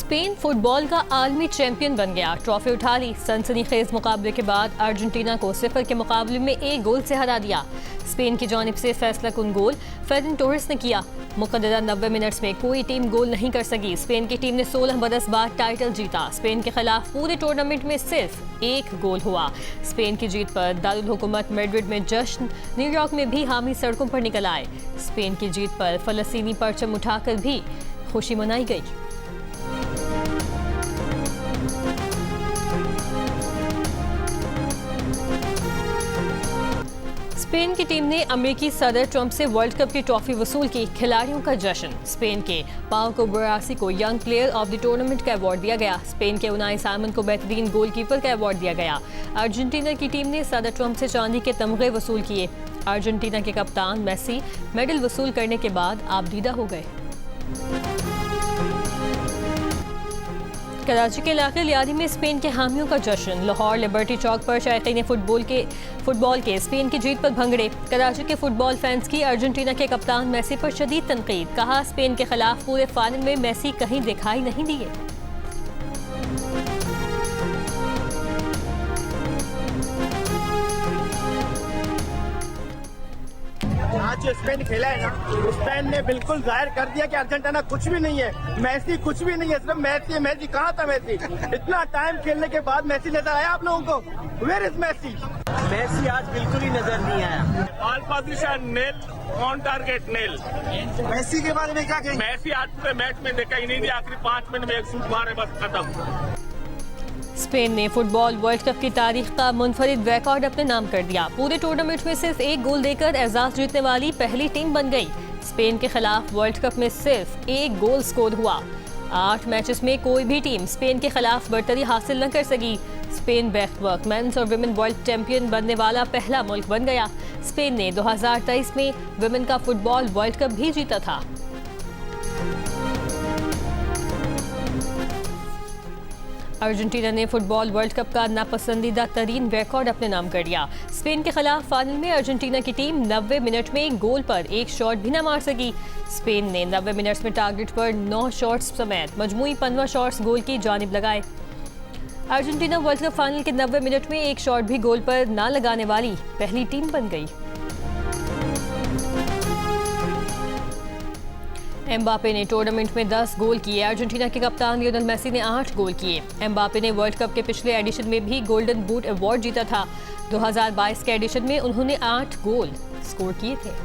Spain football का आलमी champion बन गया, ट्रॉफी उठा ली। सनसनीखेज मुकाबले के बाद अर्जेंटीना को 0 के मुकाबले में 1 गोल से हरा दिया। स्पेन की जानिब से फैसला कुन गोल फेरन टोरेस ने किया। मुकद्दरा 90 मिनट्स में कोई टीम गोल नहीं कर सकी। स्पेन की टीम ने 16 बरस बाद टाइटल जीता। स्पेन के खिलाफ पूरे टूर्नामेंट में सिर्फ 1 गोल हुआ। स्पेन की जीत पर दारुल हुकूमत मैड्रिड में जश्न, न्यूयॉर्क में भी हामी सड़कों पर निकल आए। स्पेन की जीत पर फलस्तीनी परचम उठाकर भी खुशी मनाई गई। स्पेन की टीम ने अमेरिकी सदर ट्रंप से वर्ल्ड कप की ट्रॉफी वसूल की। खिलाड़ियों का जश्न। स्पेन के पाओ बुरासी को young player of the tournament का अवार्ड दिया गया। स्पेन के उनाई साइमन को बेहतरीन गोलकीपर का अवार्ड दिया गया। अर्जेंटीना की टीम ने सदर ट्रंप से चांदी के तमगे वसूल किए। अर्जेंटीना के कप्तान मेसी मेडल वसूल करने के बाद आबदीदा हो गए। कराची के इलाके लियादी में स्पेन के हामियों का जश्न। लाहौर लिबर्टी चौक पर शायकीन फुटबॉल के स्पेन की जीत पर भंगड़े। कराची के फुटबॉल फैंस की अर्जेंटीना के कप्तान मेसी पर शदीद तनकीद। कहा, स्पेन के खिलाफ पूरे फाइनल में मेसी कहीं दिखाई नहीं दिए। आज जो स्पेन खेला है ना, स्पेन ने बिल्कुल जाहिर कर दिया कि अर्जेंटीना कुछ भी नहीं है, मेसी कुछ भी नहीं है, सिर्फ मेसी। मेसी कहाँ था? मेसी इतना टाइम खेलने के बाद मेसी नजर आया आप लोगों को? Where is Messi? मेसी आज बिल्कुल ही नजर नहीं आया। All position nail, on target nail. Messi के बारे में क्या कहेंगे? मेसी आज पूरे मैच में देखा ही नहीं दिया, आखिरी 5 मिनट में एक शूट मारे, बस खत्म। स्पेन ने फुटबॉल वर्ल्ड कप की तारीख का मुनफरिद रिकॉर्ड अपने नाम कर दिया। पूरे टूर्नामेंट में सिर्फ 1 गोल देकर एजाज जीतने वाली पहली टीम बन गई। स्पेन के खिलाफ वर्ल्ड कप में सिर्फ 1 गोल स्कोर हुआ। 8 मैचेस में कोई भी टीम स्पेन के खिलाफ बरतरी हासिल न कर सकी। स्पेन बैक मेंस और विमेन वर्ल्ड चैंपियन बनने वाला पहला मुल्क बन गया। स्पेन ने 2023 में विमेन का फुटबॉल वर्ल्ड कप भी जीता था। अर्जेंटीना ने फुटबॉल वर्ल्ड कप का नापसंदीदा तरीन रिकॉर्ड अपने नाम कर लिया। स्पेन के खिलाफ फाइनल में अर्जेंटीना की टीम 90 मिनट में गोल पर 1 शॉट भी न मार सकी। स्पेन ने 90 मिनट्स में टारगेट पर 9 शॉट्स समेत मजमूई 15 शॉट्स गोल की जानिब लगाए। अर्जेंटीना वर्ल्ड कप फाइनल के 90 मिनट में 1 शॉट भी गोल पर न लगाने वाली पहली टीम बन गई। एम्बापे ने टूर्नामेंट में 10 गोल किए। अर्जेंटीना के कप्तान लियोनेल मेसी ने 8 गोल किए। एम्बापे ने वर्ल्ड कप के पिछले एडिशन में भी गोल्डन बूट अवार्ड जीता था। 2022 के एडिशन में उन्होंने 8 गोल स्कोर किए थे।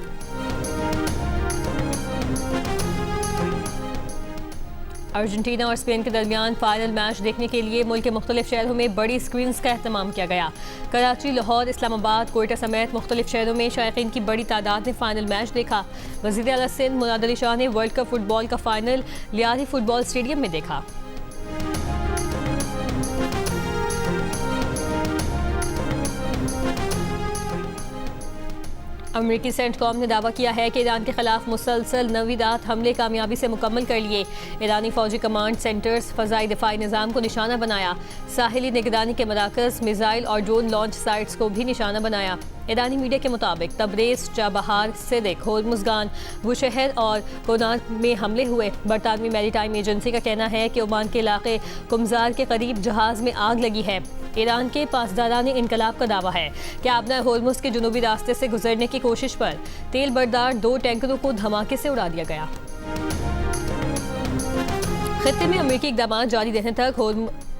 अर्जेंटीना और स्पेन के दरमियान फाइनल मैच देखने के लिए मुल्क के मुख्तलिफ शहरों में बड़ी स्क्रीन्स का एहतमाम किया गया। कराची, लाहौर, इस्लामाबाद, कोयटा समेत मुख्तलिफ शहरों में शायकीन की बड़ी तादाद ने फाइनल मैच देखा। वज़ीर आला सिंध मुराद अली शाह ने वर्ल्ड कप फुटबॉल का फाइनल लियादी फुटबॉल स्टेडियम में देखा। अमेरिकी सेंटकॉम ने दावा किया है कि ईरान के खिलाफ मुसलसल 9वीं रात हमले कामयाबी से मुकम्मल कर लिए। ईरानी फौजी कमांड सेंटर्स फ़ज़ाई दिफाई निज़ाम को निशाना बनाया। साहिली निगरानी के मराकज़, मिसाइल और ड्रोन लॉन्च साइट्स को भी निशाना बनाया। ईरानी मीडिया के मुताबिक तबरेज़, चाबहार, सिद्दीक, होर्मुज़गान, बुशहर और कोनार में हमले हुए। बरतानवी मैरीटाइम एजेंसी का कहना है कि ओमान के इलाके कुमजार के करीब जहाज़ में आग लगी है। ईरान के पासदारान इनकलाब का दावा है कि आबना होर्मुज़ के जुनूबी रास्ते से गुजरने की कोशिश पर तेल बरदार 2 टैंकरों को धमाके से उड़ा दिया गया। खित्ते में अमेरिकी इक़दाम जारी रहने तक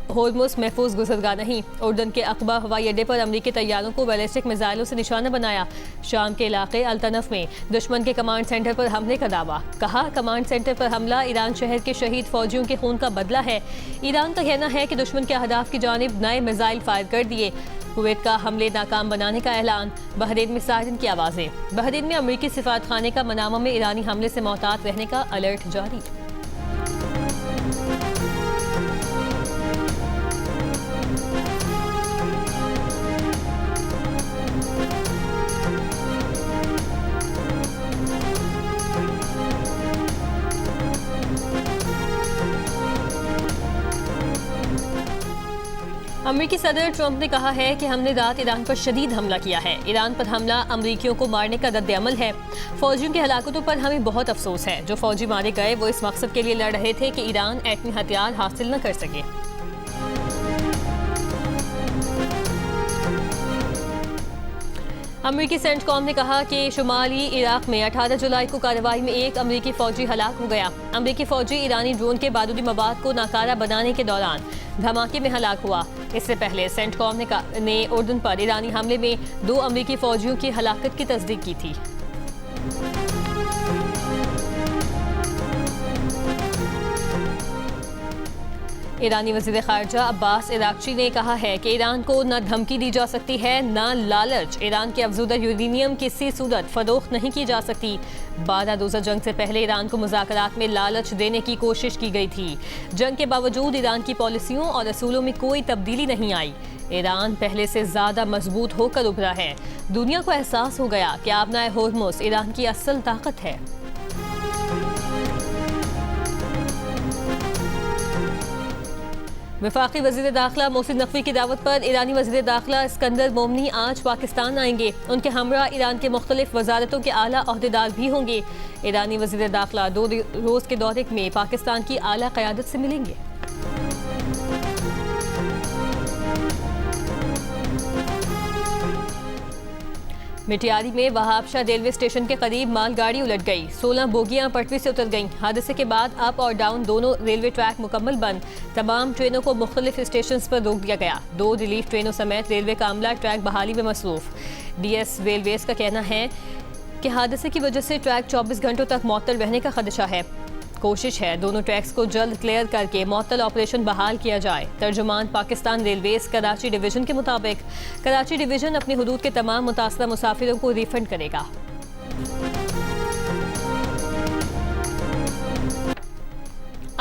होर्मुज़ महफूज गुजरगा नहीं। उर्दन के अक़बा हवाई अड्डे पर अमेरिकी तैयारों को बैलिस्टिक मिसाइलों से निशाना बनाया। शाम के इलाके अल्तनफ में दुश्मन के कमांड सेंटर पर हमले का दावा। कहा, कमांड सेंटर पर हमला ईरान शहर के शहीद फौजियों के खून का बदला है। ईरान का कहना है कि दुश्मन के अहदाफ की जानिब नए मिसाइल फायर कर दिए। कुवैत का हमले नाकाम बनाने का ऐलान। बहरीन में सायरन की आवाज़ें। बहरीन में अमेरिकी सिफारतखाने का मनामा में ईरानी हमले से मोहतात रहने का अलर्ट जारी। अमेरिकी सदर ट्रंप ने कहा है कि हमने रात ईरान पर शदीद हमला किया है। ईरान पर हमला अमरीकियों को मारने का रद्द-ए-अमल है। फौजियों की हलाकतों पर हमें बहुत अफसोस है। जो फौजी मारे गए वो इस मकसद के लिए लड़ रहे थे कि ईरान एटमी हथियार हासिल न कर सके। अमेरिकी सेंटकॉम ने कहा कि शुमाली इराक में 18 जुलाई को कार्रवाई में एक अमेरिकी फौजी हलाक हो गया। अमेरिकी फौजी ईरानी ड्रोन के बारूदी मवाद को नाकारा बनाने के दौरान धमाके में हलाक हुआ। इससे पहले सेंटकॉम ने उर्दन पर ईरानी हमले में 2 अमेरिकी फौजियों की हलाकत की तस्दीक की थी। ईरानी वज़ीर ख़ारजा अब्बास इराक़ची ने कहा है कि ईरान को न धमकी दी जा सकती है न लालच। ईरान के अफज़ूदा यूरेनियम किसी सूरत फ़रोख्त नहीं की जा सकती। 12 रोज़ा जंग से पहले ईरान को मुज़ाकरात में लालच देने की कोशिश की गई थी। जंग के बावजूद ईरान की पॉलिसियों और असूलों में कोई तब्दीली नहीं आई। ईरान पहले से ज़्यादा मजबूत होकर उभरा है। दुनिया को एहसास हो गया कि आबनाए होर्मुज़ ईरान की असल ताकत है। वफाकी वज़ीर दाखिला मोहसिन नकवी की दावत पर ईरानी वज़ीर दाखिला इस्कंदर मोमनी आज पाकिस्तान आएंगे। उनके हमरा ईरान के मुख्तलिफ वजारतों के आला अहदेदार भी होंगे। ईरानी वज़ीर दाखिला 2 रोज़ के दौरे में पाकिस्तान की आला क़यादत से मिलेंगे। मिटियारी में वहाबशाह रेलवे स्टेशन के करीब मालगाड़ी उलट गई। 16 बोगियां पटरी से उतर गईं। हादसे के बाद अप और डाउन दोनों रेलवे ट्रैक मुकम्मल बंद। तमाम ट्रेनों को मुख्तलिफ स्टेशन पर रोक दिया गया। 2 रिलीफ ट्रेनों समेत रेलवे का अमला ट्रैक बहाली में मसरूफ। डीएस रेलवेज का कहना है कि हादसे की वजह से ट्रैक 24 घंटों तक मुअत्तल रहने का खदशा है। कोशिश है दोनों ट्रैक्स को जल्द क्लियर करके मुअत्तल ऑपरेशन बहाल किया जाए। तर्जुमान पाकिस्तान रेलवेज कराची डिवीजन के मुताबिक कराची डिवीजन अपनी हुदूद के तमाम मुतासरा मुसाफिरों को रिफंड करेगा।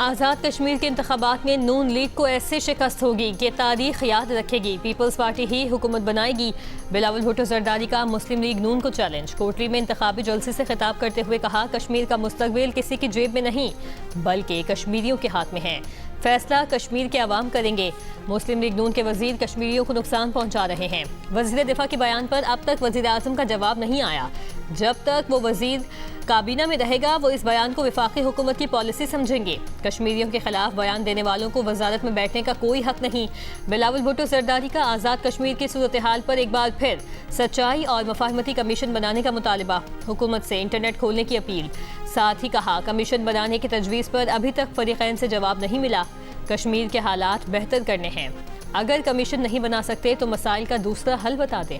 आज़ाद कश्मीर के इंतखाबात में नून लीग को ऐसे शिकस्त होगी कि तारीख याद रखेगी। पीपल्स पार्टी ही हुकूमत बनाएगी। बिलावल भुट्टो जरदारी का मुस्लिम लीग नून को चैलेंज। कोटली में इंतखाबी जलसे से खिताब करते हुए कहा, कश्मीर का मुस्तकबिल किसी की जेब में नहीं बल्कि कश्मीरियों के हाथ में है। फैसला कश्मीर के अवाम करेंगे। मुस्लिम लीग नून के वजीर कश्मीरियों को नुकसान पहुंचा रहे हैं। वजीर दिफा के बयान पर अब तक वजीर आजम का जवाब नहीं आया। जब तक वो वजीर काबीना में रहेगा वो इस बयान को वफाकी हुकूमत की पॉलिसी समझेंगे। कश्मीरियों के खिलाफ बयान देने वालों को वजारत में बैठने का कोई हक नहीं। बिलावल भुट्टो जरदारी का आज़ाद कश्मीर की सूरत हाल पर एक बार फिर सच्चाई और मफाहमती कमीशन बनाने का मुतालिबा। हुकूमत से इंटरनेट खोलने की अपील। साथ ही कहा, कमीशन बनाने की तजवीज़ पर अभी तक फरीक़ैन से जवाब नहीं मिला। कश्मीर के हालात बेहतर करने हैं। अगर कमीशन नहीं बना सकते तो मसाइल का दूसरा हल बता दें।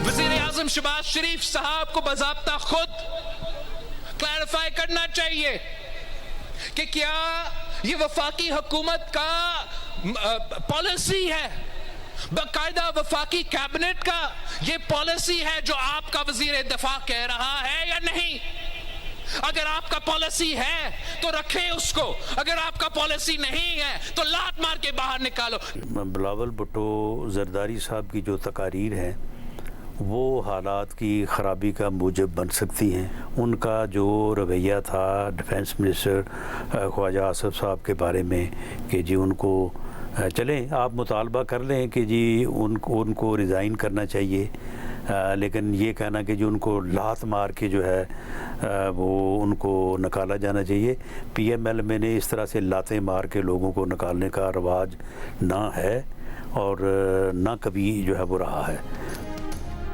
वज़ीर-ए-आज़म शहबाज शरीफ साहब को बाज़ाब्ता खुद क्लैरिफाई करना चाहिए कि क्या ये वफाकी हुकूमत का पॉलिसी है, बाकायदा वफाकी कैबिनेट का ये पॉलिसी है जो आपका वजीर दफा कह रहा है या नहीं। अगर आपका पॉलिसी है तो रखें उसको, अगर आपका पॉलिसी नहीं है तो लात मार के बाहर निकालो। बिलावल भुट्टो जरदारी साहब की जो तकारीर हैं वो हालात की ख़राबी का मूजब बन सकती हैं। उनका जो रवैया था डिफेंस मिनिस्टर ख्वाजा आसिफ साहब के बारे में कि जी उनको चलें आप मुतालबा कर लें कि जी उनको रिज़ाइन करना चाहिए, लेकिन ये कहना कि जो उनको लात मार के जो है वो उनको निकाला जाना चाहिए। PML में ने इस तरह से लातें मार के लोगों को निकालने का रवाज ना है और ना कभी जो है वो रहा है।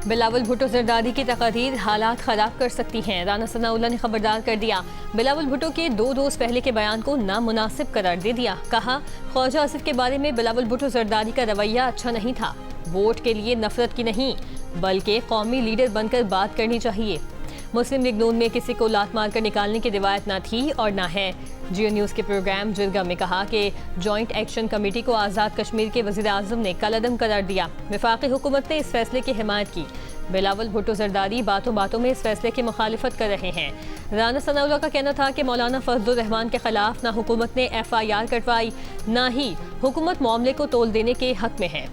बिलावल भुट्टो जरदारी की तकरीर हालात ख़राब कर सकती हैं। राना सनाउल्लाह ने खबरदार कर दिया। बिलावल भुट्टो के 2 रोज़ पहले के बयान को नामुनासिब करार दे दिया। कहा, ख्वाजा आसिफ के बारे में बिलावल भुट्टो जरदारी का रवैया अच्छा नहीं था। वोट के लिए नफरत की नहीं बल्कि कौमी लीडर बनकर बात करनी चाहिए। मुस्लिम लीग नून में किसी को लात मार कर निकालने की रिवायत ना थी और ना है। जियो न्यूज़ के प्रोग्राम जिरगा में कहा कि जॉइंट एक्शन कमेटी को आज़ाद कश्मीर के वज़ीर आज़म ने कलअदम करार दिया। वफाकी हुकूमत ने इस फैसले की हिमायत की। बिलावल भुट्टो जरदारी बातों बातों में इस फैसले की मुखालिफत कर रहे हैं। राना सनाउल्लाह का कहना था कि मौलाना फजलुर रहमान के खिलाफ ना हुकूमत ने FIR कटवाई ना ही हुकूमत मामले को तोल देने के हक में है।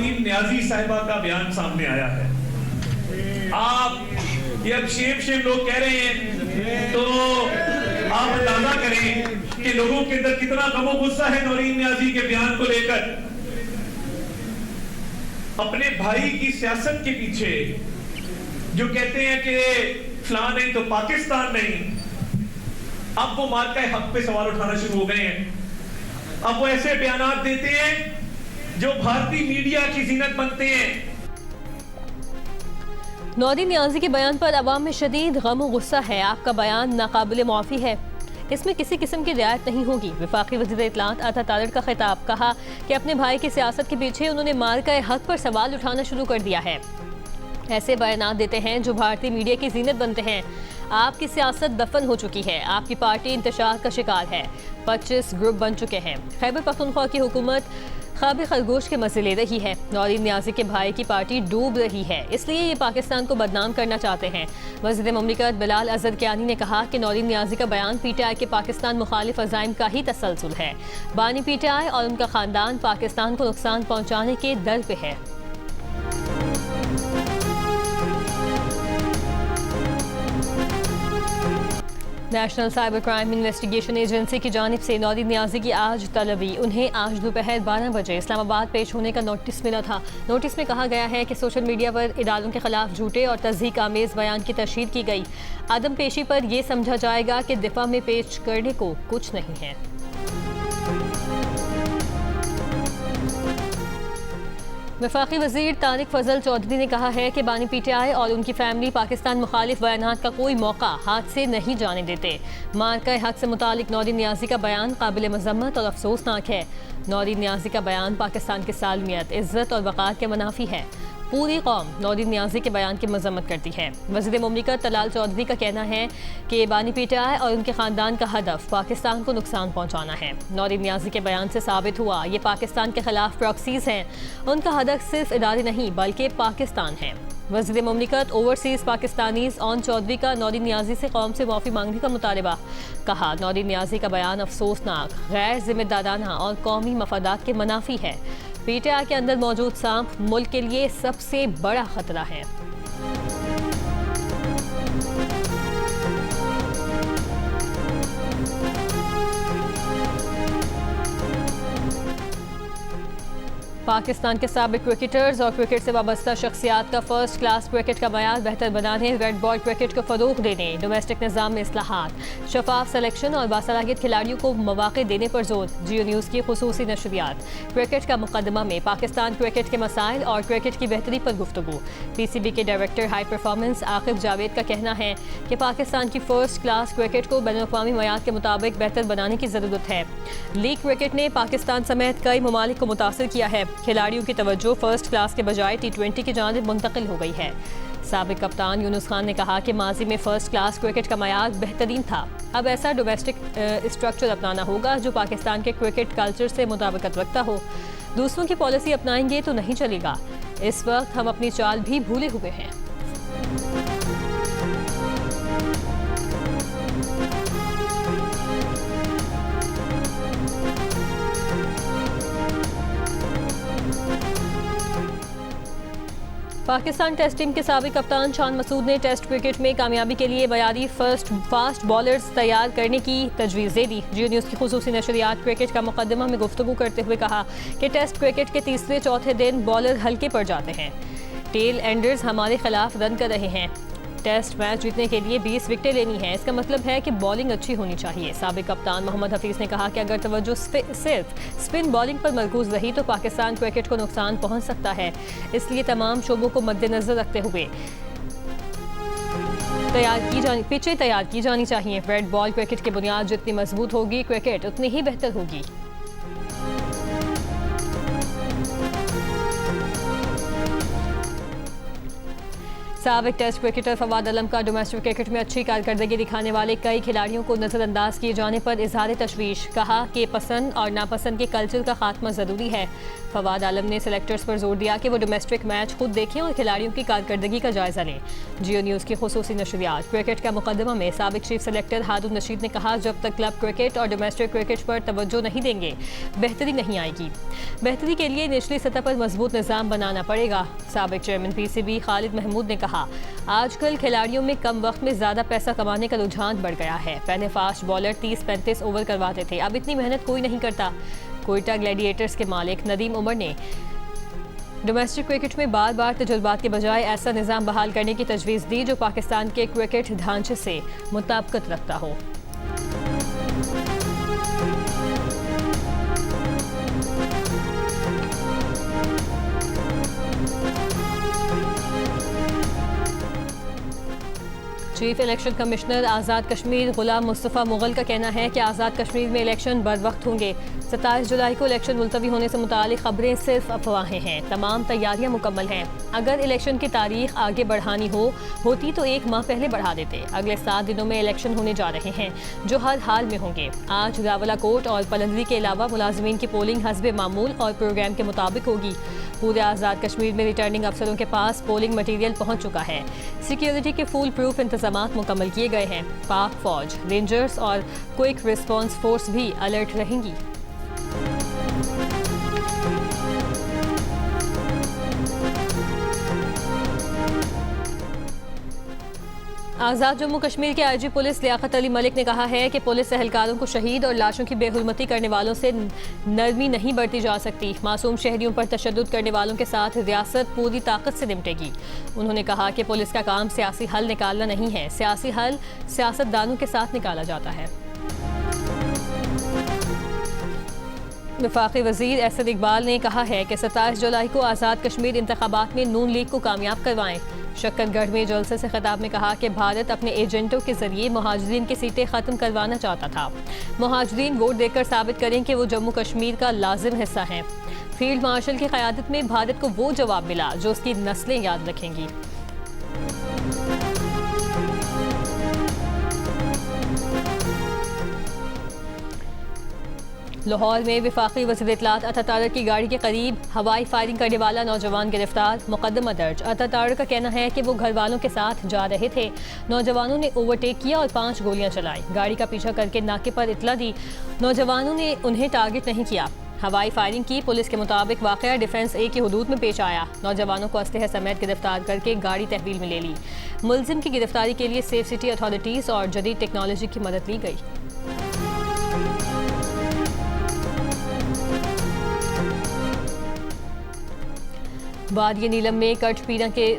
नौरीन न्याजी साहिबा का बयान सामने आया है। आप ये अब शेम लोग कह रहे हैं, तो आप अंदाजा करें कि लोगों के अंदर कितना गमो गुस्सा है नौरीन न्याजी के बयान को लेकर। अपने भाई की सियासत के पीछे जो कहते हैं कि फलां नहीं तो पाकिस्तान नहीं, अब वो मार्का हक पे सवाल उठाना शुरू हो गए हैं। अब वो ऐसे बयान देते हैं जो भारतीय मीडिया की जीनत बनते हैं। नौरीन न्याजी के बयान पर अवाम में शदीद गम और गुस्सा है। आपका बयान नाकाबिल मुआफ़ी है, इसमें किसी किस्म की रियायत नहीं होगी। वफाकी वज़ीर इत्तलात अता तारड़ का खिताब, कहा कि अपने भाई की सियासत के पीछे उन्होंने मार्का हक पर सवाल उठाना शुरू कर दिया है। ऐसे बयान देते हैं जो भारतीय मीडिया की जीनत बनते हैं। आपकी सियासत दफन हो चुकी है, आपकी पार्टी इंतशार का शिकार है, 25 ग्रुप बन चुके हैं। खैबर पख्तूनख्वा की हुकूमत ख्वाब खरगोश के मजे ले रही है। नौरीन न्याजी के भाई की पार्टी डूब रही है, इसलिए ये पाकिस्तान को बदनाम करना चाहते हैं। वज़ीर मुमलिकत बिलाल अज़हरकियानी ने कहा कि नौरीन न्याजी का बयान PTI के पाकिस्तान मुखालिफ अज़ाइम का ही तसलसल है। बानी PTI और उनका ख़ानदान पाकिस्तान को नुकसान पहुँचाने के दर पे है। National cyber crime investigation agency की जानिब से नौरीन न्याजी की आज तलबी, उन्हें आज दोपहर 12 बजे इस्लामाबाद पेश होने का नोटिस मिला था। नोटिस में कहा गया है कि सोशल मीडिया पर इदारों के खिलाफ झूठे और तस्दीक आमेज बयान की तशहीद की गई। आदम पेशी पर यह समझा जाएगा कि दिफा में पेश करने को कुछ नहीं है। वफाकी वज़ीर तारिक फजल चौधरी ने कहा है कि बानी PTI और उनकी फैमिली पाकिस्तान मुखालिफ बयानात का कोई मौका हाथ से नहीं जाने देते। मार्का हक से मुतालिक नौरीन न्याजी का बयान काबिल मज़म्मत और अफसोसनाक है। नौरीन न्याजी का बयान पाकिस्तान की सालमियत, इज़्ज़त और वक़ार के मुनाफी है। पूरी कौम नौरीन न्याजी के बयान की मजम्मत करती है। वज़ीर मुमलिकत तलाल चौधरी का कहना है कि बानी PTI और उनके ख़ानदान का हदफ पाकिस्तान को नुकसान पहुँचाना है। नौरीन न्याजी के बयान से साबित हुआ ये पाकिस्तान के खिलाफ प्रॉक्सीज़ हैं। उनका हदफ सिर्फ इदारे नहीं बल्कि पाकिस्तान है। वज़ीर मुमलिकत ओवरसीज़ पाकिस्तानीज़ ऑन चौधरी का नौरीन न्याजी से कौम से माफ़ी मांगने का मुतालबा। कहा नौरीन न्याजी का बयान अफसोसनाक, गैर जिम्मेदाराना और कौमी मफादात के मुनाफी है। PTI के अंदर मौजूद सांप मुल्क के लिए सबसे बड़ा खतरा है। पाकिस्तान के साबिक क्रिकेटर्स और क्रिकेट से वाबस्ता शख्सियात का फर्स्ट क्लास क्रिकेट का मयार बेहतर बनाने, रेड बॉल क्रिकेट को फ़रोग़ देने, डोमेस्टिक निज़ाम में इस्लाहात, शफाफ सलेक्शन और बासलाहियत खिलाड़ियों को मौक़े देने पर जोर। जियो न्यूज़ की खुसूसी नशरियात क्रिकेट का मुकदमा में पाकिस्तान क्रिकेट के मसाइल और क्रिकेट की बेहतरी पर गुफ्तगू। PCB के director high performance Aqib Javed का कहना है कि पाकिस्तान की फर्स्ट क्लास क्रिकेट को बैनुल-अक़वामी मयार के मुताबिक बेहतर बनाने की ज़रूरत है। लीग क्रिकेट ने पाकिस्तान समेत कई ममालिक को मुतासर किया है। खिलाड़ियों की तवज्जो फर्स्ट क्लास के बजाय T20 की जानिब मुंतकिल हो गई है। साबिक कप्तान यूनुस खान ने कहा कि माजी में फर्स्ट क्लास क्रिकेट का मयार बेहतरीन था। अब ऐसा डोमेस्टिक स्ट्रक्चर अपनाना होगा जो पाकिस्तान के क्रिकेट कल्चर से मुताबिकत रखता हो। दूसरों की पॉलिसी अपनाएंगे तो नहीं चलेगा। इस वक्त हम अपनी चाल भी भूले हुए हैं। पाकिस्तान टेस्ट टीम के साबिक कप्तान शान मसूद ने टेस्ट क्रिकेट में कामयाबी के लिए बयारी फास्ट बॉलर्स तैयार करने की तजवीज़ दे दी। जियो न्यूज़ की खुसूसी नशरियात क्रिकेट का मुकदमा में गुफ्तगू करते हुए कहा कि टेस्ट क्रिकेट के तीसरे चौथे दिन बॉलर हल्के पड़ जाते हैं। टेल एंडर्स हमारे खिलाफ रन कर रहे हैं। टेस्ट मैच जीतने के लिए 20 विकेटें लेनी है, इसका मतलब है कि बॉलिंग अच्छी होनी चाहिए। साबिक कप्तान मोहम्मद हफीज़ ने कहा कि अगर तवज्जो सिर्फ स्पिन बॉलिंग पर मरकूज रही तो पाकिस्तान क्रिकेट को नुकसान पहुंच सकता है। इसलिए तमाम शोबों को मद्देनजर रखते हुए पिचें तैयार की जानी चाहिए। रेड बॉल क्रिकेट की बुनियाद जितनी मजबूत होगी क्रिकेट उतनी ही बेहतर होगी। साबिक टेस्ट क्रिकेटर फवाद आलम का डोमेस्टिक क्रिकेट में अच्छी कारकर्दगी दिखाने वाले कई खिलाड़ियों को नजरअंदाज किए जाने पर इजहार तशवीश। कहा कि पसंद और नापसंद के कल्चर का खात्मा जरूरी है। फवाद आलम ने सेलेक्टर्स पर जोर दिया कि वो डोमेस्टिक मैच खुद देखें और खिलाड़ियों की कारकर्दगी का जायजा लें। जियो न्यूज़ की खुसूसी नशरियात। क्रिकेट का मुकदमा में साबिक चीफ सेलेक्टर हारून रशीद ने कहा, जब तक क्लब क्रिकेट और डोमेस्टिक क्रिकेट पर तवज्जो नहीं देंगे बेहतरी नहीं आएगी। बेहतरी के लिए निचली सतह पर मजबूत निज़ाम बनाना पड़ेगा। साबिक चेयरमैन PCB खालिद महमूद ने कहा, आजकल खिलाड़ियों में कम वक्त में ज़्यादा पैसा कमाने का रुझान बढ़ गया है। पहले फास्ट बॉलर 30-35 ओवर करवाते थे, अब इतनी मेहनत कोई नहीं करता। कोयटा ग्लैडिएटर्स के मालिक नदीम उमर ने डोमेस्टिक क्रिकेट में बार बार तजुर्बात के बजाय ऐसा निज़ाम बहाल करने की तजवीज़ दी जो पाकिस्तान के क्रिकेट ढांचे से मुताबिकत रखता हो। Chief election commissioner Azad Kashmir गुलाम मुस्तफ़ा मुगल का कहना है कि आज़ाद कश्मीर में इलेक्शन बर वक्त होंगे। 27 जुलाई को इलेक्शन मुलतवी होने से मुतालिक खबरें सिर्फ अफवाहें हैं। तमाम तैयारियां मुकम्मल हैं। अगर इलेक्शन की तारीख आगे बढ़ानी होती तो 1 माह पहले बढ़ा देते। अगले 7 दिनों में इलेक्शन होने जा रहे हैं जो हर हाल में होंगे। आज रावलाकोट और पलंदरी के अलावा मुलाजमीन की पोलिंग हस्बे मामूल और प्रोग्राम के मुताबिक होगी। पूरे आज़ाद कश्मीर में रिटर्निंग अफसरों के पास पोलिंग मटीरियल पहुँच चुका है। सिक्योरिटी के फुल प्रूफ इंतजाम मुकम्मल किए गए हैं। पाक फौज, रेंजर्स और क्विक रिस्पॉन्स फोर्स भी अलर्ट रहेंगी। आज़ाद जम्मू कश्मीर के IG पुलिस लियाकत अली मलिक ने कहा है कि पुलिस एहलकारों को शहीद और लाशों की बेहुरमती करने वालों से नरमी नहीं बरती जा सकती। मासूम शहरियों पर तशद्दुद करने वालों के साथ रियासत पूरी ताकत से निपटेगी। उन्होंने कहा कि पुलिस का काम सियासी हल निकालना नहीं है, सियासी हल सियासतदानों के साथ निकाला जाता है। वफाकी वज़ीर असद इकबाल ने कहा है कि 27 जुलाई को आज़ाद कश्मीर इंतखाबात में नून लीग को कामयाब करवाएं। शक्करगढ़ में जलसे से खिताब में कहा कि भारत अपने एजेंटों के जरिए मुहाजिरीन की सीटें ख़त्म करवाना चाहता था। मुहाजिरीन वोट देकर साबित करें कि वो जम्मू कश्मीर का लाजिम हिस्सा हैं। फील्ड मार्शल की क़यादत में भारत को वो जवाब मिला जो उसकी नस्लें याद रखेंगी। लाहौर में वफाकी वज़ीर इत्तलात अता तारक की गाड़ी के करीब हवाई फायरिंग करने वाला नौजवान गिरफ्तार, मुकदमा दर्ज। अता तारक का कहना है कि वो घर वालों के साथ जा रहे थे। नौजवानों ने ओवरटेक किया और 5 गोलियां चलाई। गाड़ी का पीछा करके नाके पर इत्तला दी। नौजवानों ने उन्हें टारगेट नहीं किया, हवाई फायरिंग की। पुलिस के मुताबिक वाक़या डिफेंस A की हुदूद में पेश आया। नौजवानों को असलहे समेत गिरफ्तार करके गाड़ी तहवील में ले ली। मुलजिम की गिरफ्तारी के लिए सेफ सिटी अथॉरिटीज़ और जदीद टेक्नोलॉजी की मदद ली गई। वादिय नीलम में कट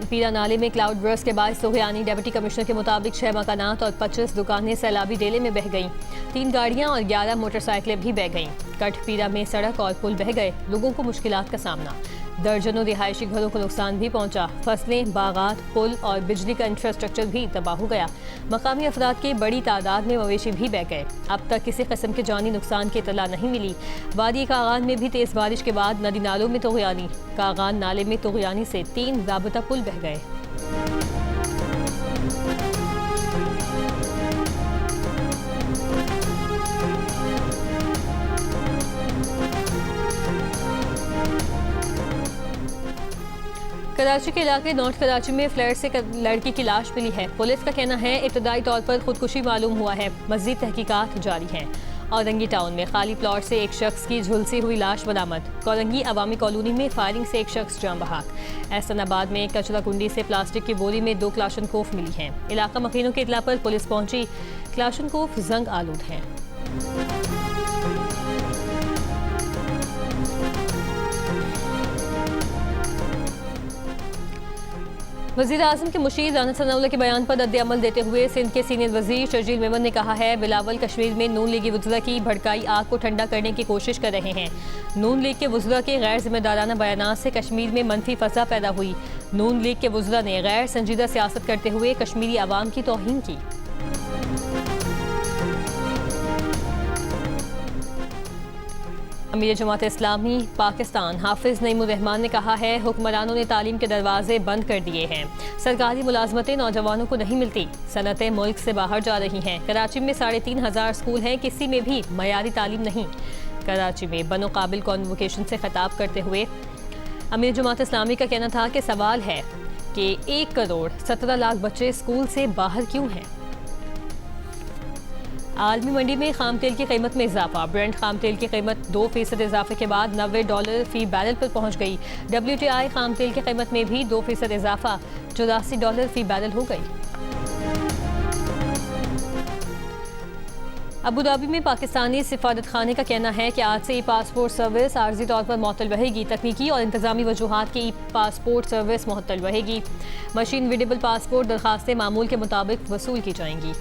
पीरा नाले में क्लाउड बर्स्ट के बाद सोहयानी डिप्टी कमिश्नर के मुताबिक 6 मकानात और 25 दुकानें सैलाबी डेले में बह गईं। 3 गाड़ियां और 11 मोटरसाइकिलें भी बह गईं। कट पीरा में सड़क और पुल बह गए, लोगों को मुश्किलात का सामना। दर्जनों रिहायशी घरों को नुकसान भी पहुंचा। फसलें, बागात, पुल और बिजली का इंफ्रास्ट्रक्चर भी तबाह हो गया। मकामी अफराद के बड़ी तादाद में मवेशी भी बह गए। अब तक किसी किस्म के जानी नुकसान की इतला नहीं मिली। वादी कागान में भी तेज़ बारिश के बाद नदी नालों में तुग़यानी। कागान नाले में तुग़यानी से 3 राबता पुल बह गए। कराची के इलाके नॉर्थ कराची में फ्लैट से लड़की की लाश मिली है। पुलिस का कहना है इब्तदाई तौर पर खुदकुशी मालूम हुआ है, मज़ीद तहकीकात जारी हैं। औरंगी टाउन में खाली प्लॉट से एक शख्स की झुलसी हुई लाश बरामद। कोरंगी अवामी कॉलोनी में फायरिंग से एक शख्स जान बहक। एहसनाबाद में कचरा कुंडी से प्लास्टिक की बोरी में 2 क्लाशनकोफ मिली हैं। इलाका मकीनों की इतला पर पुलिस पहुंची। क्लाशनकोफ जंग आलूद हैं। वज़ीर आज़म के मुशीर राना सनाउल्लाह के बयान पर रद्द-ए-अमल देते हुए सिंध के सीनियर वज़ीर शर्जील मेमन ने कहा है, बिलावल कश्मीर में नून लीगी वज़रा की भड़काई आग को ठंडा करने की कोशिश कर रहे हैं। नून लीग के वज़रा के गैर जिम्मेदाराना बयानात से कश्मीर में मनफी फ़ज़ा पैदा हुई। नून लीग के वज़रा ने गैर संजीदा सियासत करते हुए कश्मीरी आवाम की तौहीन की। अमीर जमात इस्लामी पाकिस्तान हाफिज नईमुर्रहमान ने कहा है हुक्मरानों ने तालीम के दरवाजे बंद कर दिए हैं। सरकारी मुलाजमतें नौजवानों को नहीं मिलती, सनतें मुल्क से बाहर जा रही हैं। कराची में 3,500 स्कूल हैं, किसी में भी मयारी तालीम नहीं। कराची में बनो काबिल कॉन्वोकेशन से खिताब करते हुए अमीर जमात इस्लामी का कहना था कि सवाल है कि 1,17,00,000 बच्चे स्कूल से बाहर क्यों हैं। आलमी मंडी में खाम तेल की कीमत में इजाफा। ब्रेंट खाम तेल की कीमत 2% इजाफे के बाद $90 फी बैरल पर पहुंच गई। WTI खाम तेल की कीमत में भी 2% इजाफा, $84 फी बैरल हो गई। अबू धाबी में पाकिस्तानी सिफारत खाने का कहना है कि आज से ई पासपोर्ट सर्विस आर्जी तौर पर मुअत्तल रहेगी। तकनीकी और इंतजामी वजूहात की ई पासपोर्ट सर्विस मुअत्तल रहेगी। मशीन रीडेबल पासपोर्ट दरखास्तें मामूल के मुताबिक वसूल की जाएंगी।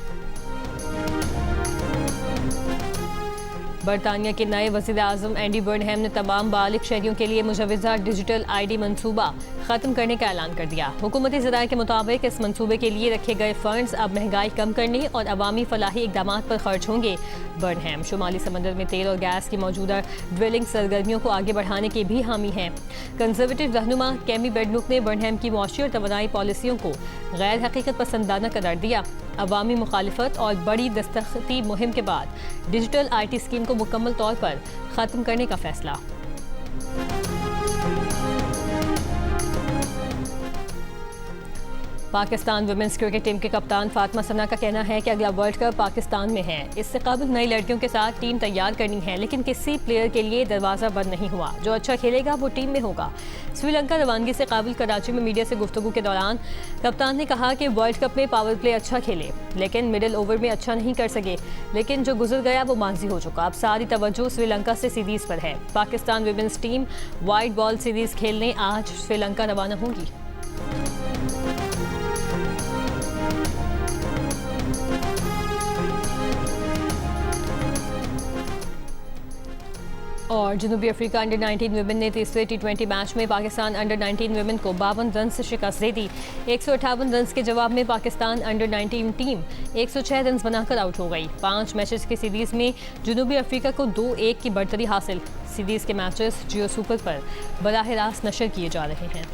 बरतानिया के नए वज़ीर आज़म एंडी बर्नहैम ने तमाम बालिग शहरियों के लिए मुजवज़ा डिजिटल ID मनसूबा ख़त्म करने का ऐलान कर दिया। हुकूमती ज़राए के मुताबिक इस मनसूबे के लिए रखे गए फंड्स अब महंगाई कम करने और अवामी फलाही इक़दामात पर खर्च होंगे। बर्नहैम शुमाली समंदर में तेल और गैस की मौजूदा ड्रिलिंग सरगर्मियों को आगे बढ़ाने के भी हामी हैं। कंजर्वेटिव रहनुमा कैमी बेडनुक ने बर्नहैम की मुआशी और तवानाई पॉलिसियों को गैर हकीकत पसंदाना करार दिया। अवामी मुखालिफत और बड़ी दस्तखती मुहिम के बाद डिजिटल IT स्कीम को मुकम्मल तौर पर ख़त्म करने का फैसला। पाकिस्तान वुमेन्स क्रिकेट टीम के कप्तान फातिमा सना का कहना है कि अगला वर्ल्ड कप पाकिस्तान में है। इससे कबल नई लड़कियों के साथ टीम तैयार करनी है, लेकिन किसी प्लेयर के लिए दरवाज़ा बंद नहीं हुआ। जो अच्छा खेलेगा वो टीम में होगा। श्रीलंका रवानगी से काबिल कराची में मीडिया से गुफ्तगू के दौरान कप्तान ने कहा कि वर्ल्ड कप में पावर प्ले अच्छा खेले, लेकिन मिडिल ओवर में अच्छा नहीं कर सके। लेकिन जो गुजर गया वो माजी हो चुका। अब सारी तवज्जो श्रीलंका से सीरीज़ पर है। Pakistan women's team white ball series खेलने आज श्रीलंका रवाना होगी। और जनूबी अफ्रीका अंडर 19 वुमेन ने तीसरे T20 मैच में पाकिस्तान अंडर 19 वुमेन को 52 रन से शिकस्त दे दी। 158 रन के जवाब में पाकिस्तान अंडर 19 टीम 106 रन बनाकर आउट हो गई। 5 मैचेस की सीरीज़ में जनूबी अफ्रीका को 2-1 की बढ़तरी हासिल। सीरीज़ के मैचेस जियो सुपर पर बराह रास्त नशर किए जा रहे हैं।